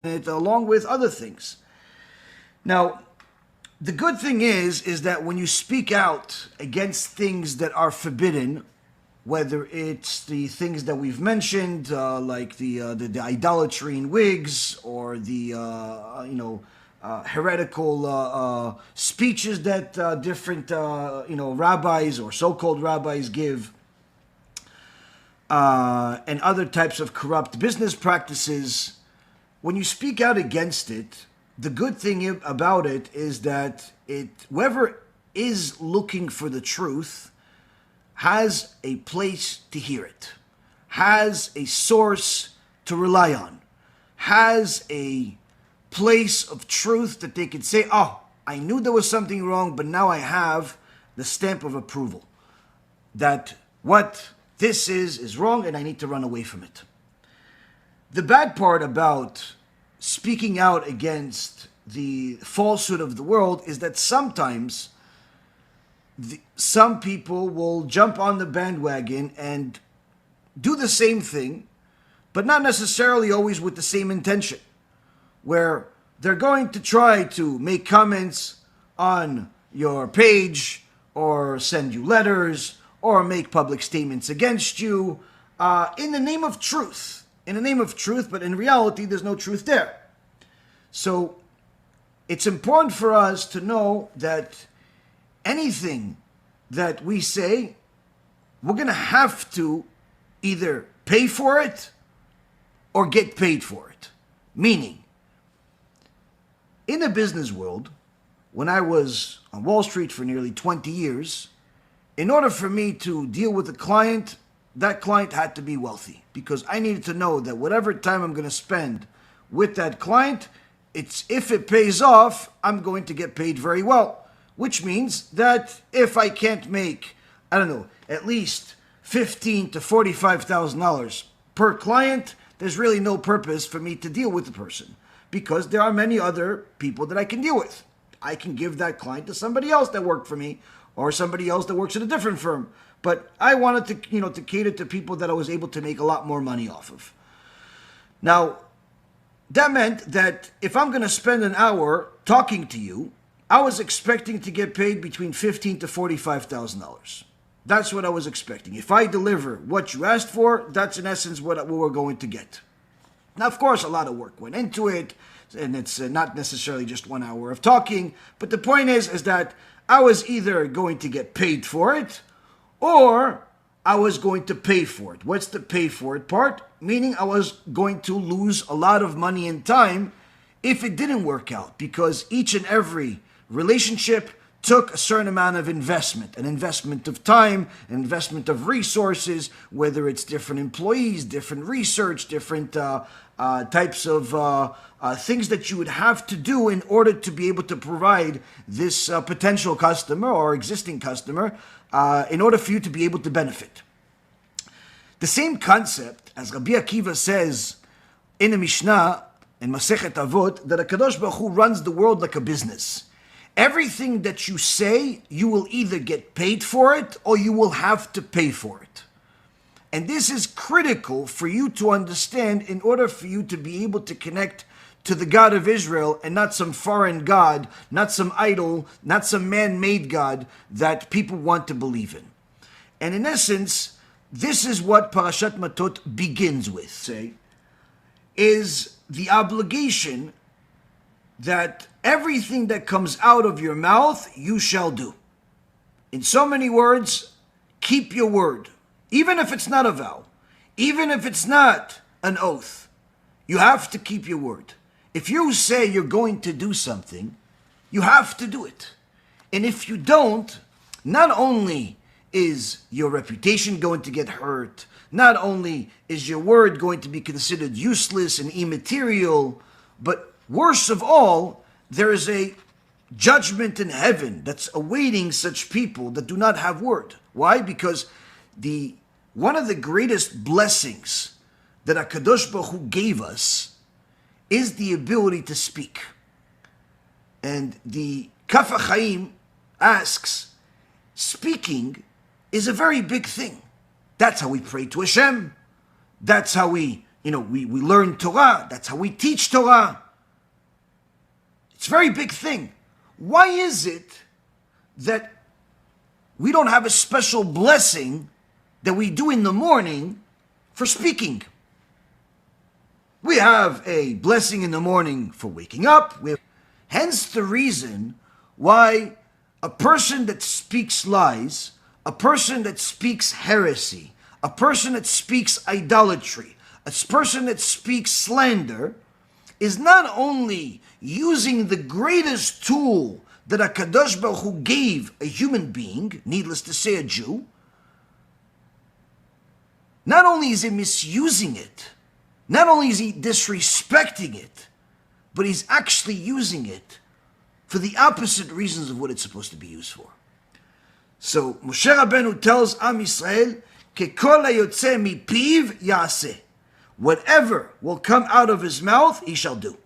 it along with other things. Now, the good thing is that when you speak out against things that are forbidden, whether it's the things that we've mentioned, like the idolatry in wigs, or the heretical speeches that different rabbis or so-called rabbis give, and other types of corrupt business practices, when you speak out against it, the good thing about it is that whoever is looking for the truth has a place to hear it, has a source to rely on, has a place of truth that they can say, oh, I knew there was something wrong, but now I have the stamp of approval that what this is wrong and I need to run away from it. The bad part about speaking out against the falsehood of the world is that sometimes some people will jump on the bandwagon and do the same thing, but not necessarily always with the same intention, where they're going to try to make comments on your page or send you letters or make public statements against you in the name of truth. In the name of truth, but in reality, there's no truth there. So it's important for us to know that anything that we say, we're going to have to either pay for it or get paid for it. Meaning, in the business world, when I was on Wall Street for nearly 20 years, in order for me to deal with a client, that client had to be wealthy, because I needed to know that whatever time I'm going to spend with that client, if it pays off, I'm going to get paid very well. Which means that if I can't make, at least $15,000 to $45,000 per client, there's really no purpose for me to deal with the person, because there are many other people that I can deal with. I can give that client to somebody else that worked for me, or somebody else that works at a different firm. But I wanted to cater to people that I was able to make a lot more money off of. Now, that meant that if I'm going to spend an hour talking to you, I was expecting to get paid between $15,000 to $45,000. That's what I was expecting. If I deliver what you asked for, that's in essence what we're going to get. Now, of course, a lot of work went into it, and it's not necessarily just 1 hour of talking. But the point is that I was either going to get paid for it, or I was going to pay for it. What's the pay for it part? Meaning I was going to lose a lot of money and time if it didn't work out, because each and every relationship took a certain amount of investment, an investment of time, an investment of resources, whether it's different employees, different research, different types of things that you would have to do in order to be able to provide this potential customer or existing customer in order for you to be able to benefit. The same concept, as Rabbi Akiva says in the Mishnah, in Masechet Avot, that HaKadosh Baruch Hu runs the world like a business. Everything that you say, you will either get paid for it or you will have to pay for it. And this is critical for you to understand in order for you to be able to connect to the God of Israel and not some foreign God, not some idol, not some man-made God that people want to believe in. And in essence, this is what Parashat Matot begins with, is the obligation that everything that comes out of your mouth, you shall do. In so many words, keep your word. Even if it's not a vow, even if it's not an oath, you have to keep your word. If you say you're going to do something, you have to do it. And if you don't, not only is your reputation going to get hurt, not only is your word going to be considered useless and immaterial, but worst of all, there is a judgment in heaven that's awaiting such people that do not have word. Why? Because one of the greatest blessings that HaKadosh Baruch Hu gave us is the ability to speak. And the Kaf HaChaim asks, speaking is a very big thing. That's how we pray to Hashem. That's how we we learn Torah. That's how we teach Torah. It's a very big thing. Why is it that we don't have a special blessing that we do in the morning for speaking? We have a blessing in the morning for waking up. Hence the reason why a person that speaks lies, a person that speaks heresy, a person that speaks idolatry, a person that speaks slander, is not only using the greatest tool that HaKadosh Baruch Hu gave a human being, needless to say a Jew, not only is he misusing it, not only is he disrespecting it, but he's actually using it for the opposite reasons of what it's supposed to be used for. So Moshe Rabbeinu tells Am Yisrael, Kekol hayotze mipiv yaseh. Whatever will come out of his mouth, he shall do.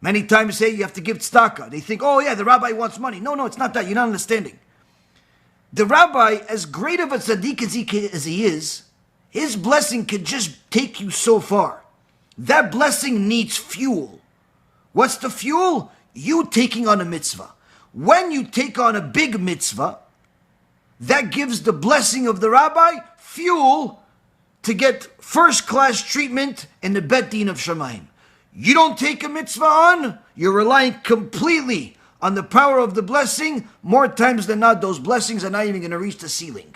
Many times say you have to give tzedakah. They think, oh yeah, the rabbi wants money. No, it's not that. You're not understanding. The rabbi, as great of a tzaddik as he is, his blessing can just take you so far. That blessing needs fuel. What's the fuel? You taking on a mitzvah. When you take on a big mitzvah, that gives the blessing of the rabbi fuel to get first-class treatment in the Bet Din of Shamayim. You don't take a mitzvah on, you're relying completely on the power of the blessing. More times than not, those blessings are not even going to reach the ceiling.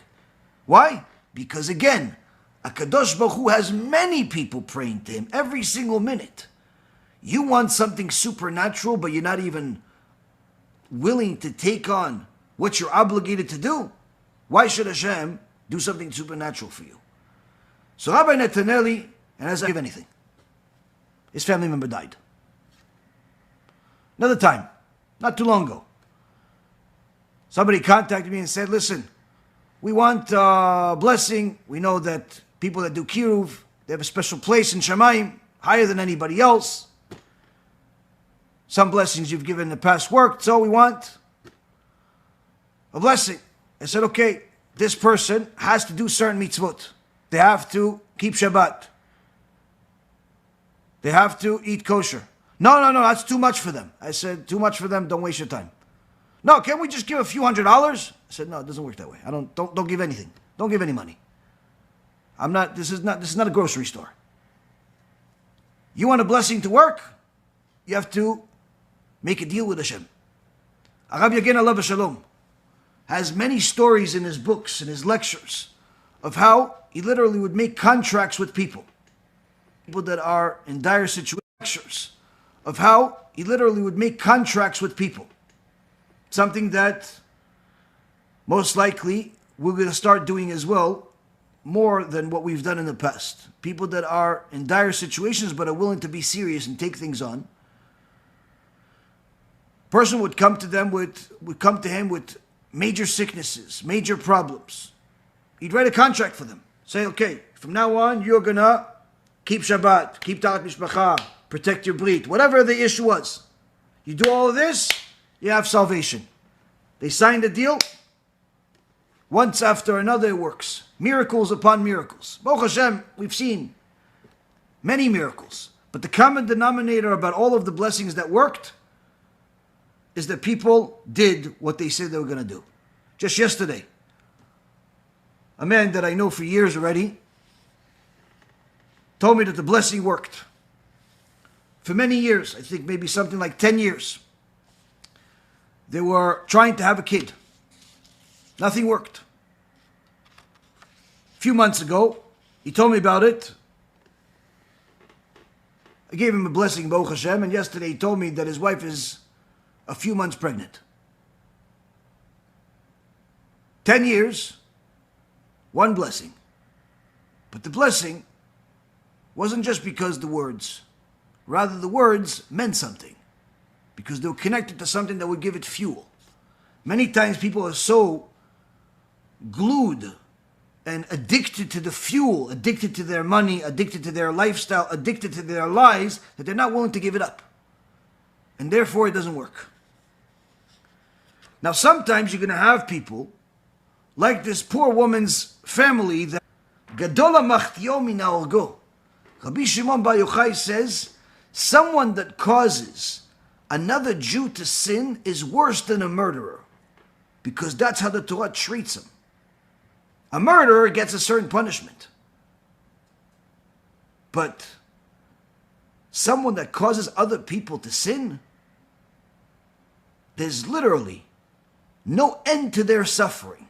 Why? Because again, HaKadosh Baruch Hu has many people praying to him every single minute. You want something supernatural, but you're not even willing to take on what you're obligated to do. Why should Hashem do something supernatural for you? So Rabbi Netaneli, and as I give anything, his family member died. Another time, not too long ago, somebody contacted me and said, listen, we want blessing. We know that people that do kiruv, they have a special place in Shamayim, higher than anybody else. Some blessings you've given in the past worked, so we want a blessing. I said, okay, this person has to do certain mitzvot. They have to keep Shabbat. They have to eat kosher. No, that's too much for them. I said, too much for them, don't waste your time. No, can't we just give a few $100s? I said, no, it doesn't work that way. Don't give anything. Don't give any money. This is not a grocery store. You want a blessing to work? You have to make a deal with Hashem. Arav Yagen Alav Shalom has many stories in his books and his lectures of how he literally would make contracts with people that are in dire situations, of how he literally would make contracts with people. Something that most likely we're going to start doing as well, more than what we've done in the past. People that are in dire situations but are willing to be serious and take things on. Person would come to him with major sicknesses, major problems. He'd write a contract for them. Say, okay, from now on, you're gonna keep Shabbat, keep Talat Mishpacha, protect your brit, whatever the issue was. You do all of this, you have salvation. They signed a deal. Once after another, it works. Miracles upon miracles. Baruch Hashem, we've seen many miracles. But the common denominator about all of the blessings that worked is that people did what they said they were going to do. Just yesterday, a man that I know for years already told me that the blessing worked. For many years, I think maybe something like 10 years, they were trying to have a kid. Nothing worked. A few months ago, he told me about it. I gave him a blessing, Baruch Hashem, and yesterday he told me that his wife is a few months pregnant. 10 years, one blessing. But the blessing wasn't just because the words. Rather, the words meant something. Because they were connected to something that would give it fuel. Many times people are so glued and addicted to the fuel, addicted to their money, addicted to their lifestyle, addicted to their lives, that they're not willing to give it up. And therefore it doesn't work. Now sometimes you're going to have people, like this poor woman's family, that Gadola machtio min ha'orgo. Rabbi Shimon Bar Yochai says, someone that causes another Jew to sin is worse than a murderer, because that's how the Torah treats him. A murderer gets a certain punishment. But someone that causes other people to sin, there's literally no end to their suffering.